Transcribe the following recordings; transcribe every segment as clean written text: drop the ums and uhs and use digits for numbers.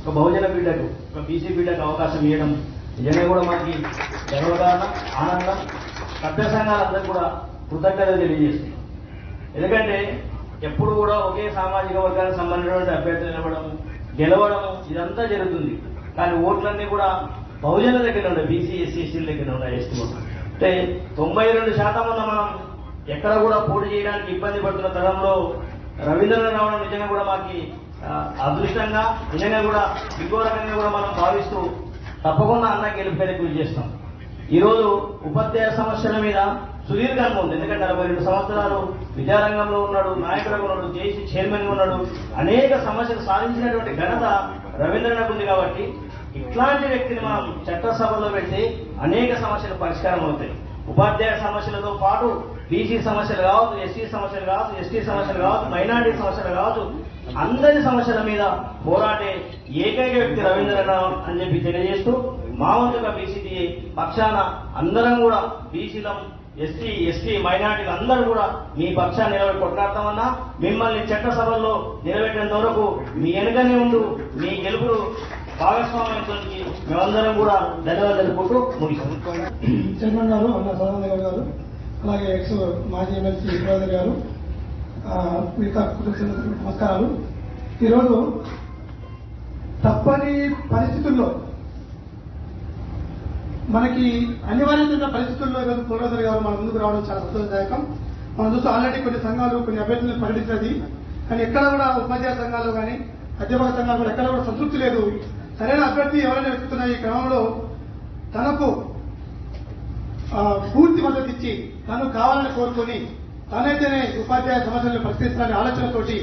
ఒక బహుజన బిడ్డకు ఒక బీసీ బిడ్డకు అవకాశం ఇవ్వడం నిజంగా కూడా మనకి గర్వకారణం, ఆనందం. సభ్య సంఘాలందరూ కూడా కృతజ్ఞతలు తెలియజేస్తున్నాం. ఎందుకంటే ఎప్పుడు కూడా ఒకే సామాజిక వర్గానికి సంబంధించినటువంటి అభ్యర్థులు నిలబడము, గెలవడము ఇదంతా జరుగుతుంది. కానీ ఓట్లన్నీ కూడా బహుజనుల దగ్గర ఉన్నాయి, బీసీ ఎస్సీ ఎస్టీల దగ్గర ఉన్నాయి. ఎస్టీ అంటే 92% ఉన్న మనం ఎక్కడ కూడా పోటీ చేయడానికి ఇబ్బంది పడుతున్న తరంలో రవీంద్రనాథ్ రావడం నిజంగా కూడా మాకు అదృష్టంగా, నిజంగా కూడా ఇంకో రకంగా కూడా మనం భావిస్తూ తప్పకుండా అన్న గెలుపుకైతే కృషి చేస్తాం. ఈరోజు ఉపాధ్యాయ సమస్యల మీద సుదీర్ఘ అనుభవం ఉంది. ఎందుకంటే 42 సంవత్సరాలు విద్యారంగంలో ఉన్నాడు, నాయకుడుగా ఉన్నాడు, జేసీ చైర్మన్గా ఉన్నాడు. అనేక సమస్యలు సాధించినటువంటి ఘనత రవీంద్రనాథ్ ఉంది. కాబట్టి ఇట్లాంటి వ్యక్తిని మనం చట్టసభలో పెడితే అనేక సమస్యలు పరిష్కారం అవుతాయి. ఉపాధ్యాయ సమస్యలతో పాటు బీసీ సమస్యలు కావచ్చు, ఎస్సీ సమస్యలు కావచ్చు, ఎస్టీ సమస్యలు కావచ్చు, మైనార్టీ సమస్యలు కావచ్చు, అందరి సమస్యల మీద పోరాటే ఏకైక వ్యక్తి రవీంద్రనాథ్ అని చెప్పి తెలియజేస్తూ, మా వంతుగా బీసీ పక్షాన అందరం కూడా బీసీలం, ఎస్సీ ఎస్టీ మైనార్టీలు అందరూ కూడా మీ పక్షాన్ని నిలబడి కొట్లాడతామన్నా, మిమ్మల్ని చట్టసభల్లో నిలబెట్టేంత వరకు మీ వెనుకనే ఉంటూ మీ గెలుపులు భాగస్వామ్యానికి మేమందరం కూడా ధన్యవాదాలు తెలుపుకుంటూ ముగిస్తాం. చైర్మన్ గారు అన్న సదానంద గారు, అలాగే ఎక్స్ మాజీ ఎమ్మెల్సీ ఇబ్రాహిం గారు, మిగతా నమస్కారాలు. ఈరోజు తప్పని పరిస్థితుల్లో, మనకి అనివార్యమైన పరిస్థితుల్లో ఈరోజు కులరాజు గారు మన ముందుకు రావడం చాలా సంతోషదాయకం. మనం చూస్తూ ఆల్రెడీ కొన్ని సంఘాలు కొన్ని అభ్యర్థులను ప్రకటించినది, కానీ ఎక్కడ కూడా ఉపాధ్యాయ సంఘాలు కానీ అధ్యాపక సంఘాలు కూడా ఎక్కడ కూడా సంతృప్తి లేదు. సరైన అభ్యర్థి ఎవరైనా వెతుకుతున్న ఈ క్రమంలో తనకు పూర్తి మద్దతు ఇచ్చి తను కావాలని కోరుకొని తనైతేనే ఉపాధ్యాయ సమస్యలను పరిష్కరించాలనే ఆలోచనతోటి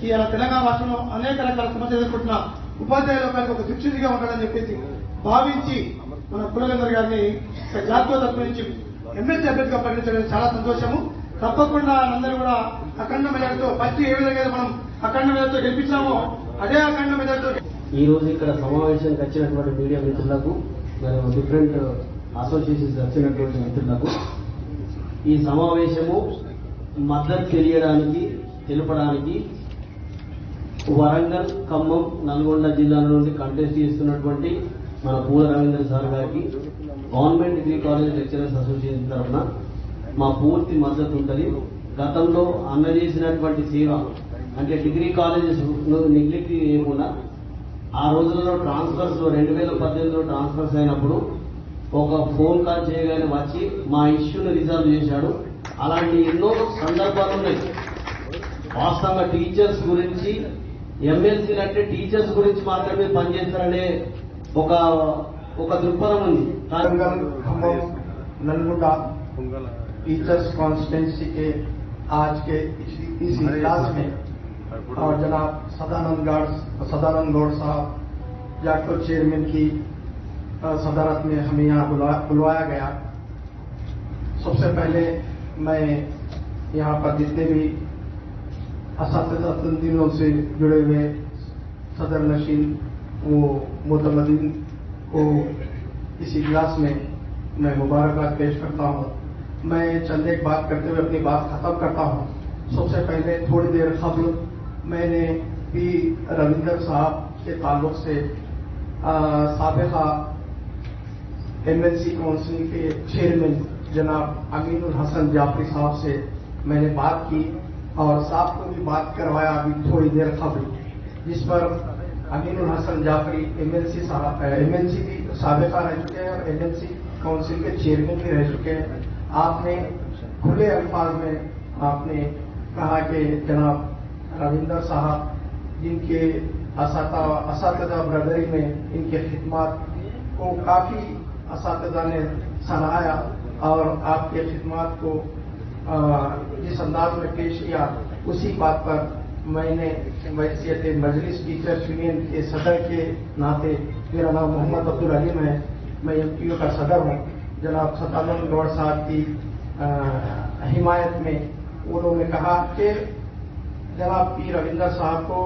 ఇలా తెలంగాణ రాష్ట్రంలో అనేక రకాల సమస్యలు ఎదుర్కొంటున్న ఉపాధ్యాయ లోకానికి ఒక దిక్సూచిగా ఉండాలని చెప్పేసి భావించి మన కులగంధర్ గారిని జాతీయ తరఫు నుంచి ఎమ్మెల్సీ అభ్యర్థిగా ప్రకటించడం చాలా సంతోషము. తప్పకుండా అందరూ కూడా అఖండ మెజార్టీతో ఫస్ట్ ఏ విధంగా మనం అఖండ మెజార్టీతో గెలిపించామో అదే అఖండ మెజార్టీతో. ఈ రోజు ఇక్కడ సమావేశానికి వచ్చినటువంటి మీడియా మిత్రులకు, మరియు డిఫరెంట్ అసోసియేషన్స్ వచ్చినటువంటి మిత్రులకు ఈ సమావేశము మద్దతు తెలపడానికి వరంగల్, ఖమ్మం, నల్గొండ జిల్లాల నుండి కంటెస్ట్ చేస్తున్నటువంటి మన పూల రవీంద్ర సార్ గారికి government degree college lecturers association తరఫున మా పూర్తి మద్దతు ఉంటుంది. గతంలో అందజేసినటువంటి సేవ అంటే డిగ్రీ కాలేజెస్ నెగ్లెక్ట్ చేయకుండా ఆ రోజుల్లో ట్రాన్స్ఫర్స్ 2018లో ట్రాన్స్ఫర్స్ అయినప్పుడు ఒక ఫోన్ కాల్ చేయగానే వచ్చి మా ఇష్యూని రిజాల్వ్ చేశాడు. అలాంటి ఎన్నో సందర్భాలు ఉన్నాయి. వాస్తవంగా టీచర్స్ గురించి, ఎమ్మెల్సీలు అంటే టీచర్స్ గురించి మాత్రమే పనిచేస్తారనే ఒక దృక్పథం ఉంది. नलगुंडा टीचर्स कॉन्स्टिट्यूंसी के आज के इस इजलास में और जनाब सदानंद गौड़ साहब जाटको चेयरमैन की सदारत में हमें यहाँ बुलवाया गया। सबसे पहले मैं यहाँ पर जितने भी असातिज़ा तंजीमों से जुड़े हुए सदर नशीन वो मुतमदीन को इस इजलास में मैं मुबारकबाद पेश करता हूँ। मैं चंद एक बात करते हुए अपनी बात खत्म करता हूँ। सबसे पहले थोड़ी देर कबल मैंने भी रविंदर साहब के ताल्लुक से साबिका एमएलसी काउंसिल के चेयरमैन जनाब अमीनुल हसन जाफरी साहब से मैंने बात की और साहब को भी बात करवाया अभी थोड़ी देर कबल, जिस पर अमीनुल हसन जाफरी एमएलसी भी साबिका रह चुके हैं और एमएलसी काउंसिल के चेयरमैन भी रह चुके हैं। आपने खुले अल्फाज में आपने कहा कि जनाब रविंदर साहब जिनके असातिज़ा ब्रदरी में इनके खिदमत को काफ़ी असातिज़ा ने सराहा और आपके खिदमत को जिस अंदाज में पेश किया, उसी बात पर मैंने हैसियत मजलिस टीचर्स यूनियन के सदर के नाते, मेरा नाम मोहम्मद अब्दुल अलीम है, मैं एमपीओ का सदर हूँ, जनाब सदानंद गौड़ साहब की हिमायत में उन्होंने कहा कि जनाब पी रविंदर साहब को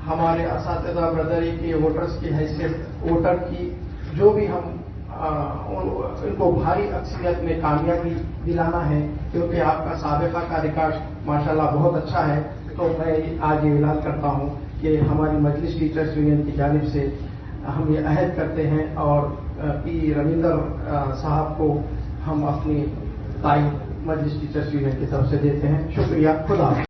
हमारे असातिज़ा ब्रदरी के वोटर्स की हैसियत वोटर की जो भी हम इनको भारी अक्सरियत में कामयाबी दिलाना है, क्योंकि आपका साबिका का रिकॉर्ड माशाल्लाह बहुत अच्छा है। तो मैं आज ये ऐलान करता हूँ कि हमारी मजलिस टीचर्स यूनियन की जानिब से हम ये अहद करते हैं और पी रविंदर साहब को हम अपनी ताई मजलिस टीचर्स यूनियन की तरफ से देते हैं। शुक्रिया, खुदा हाफ़िज़।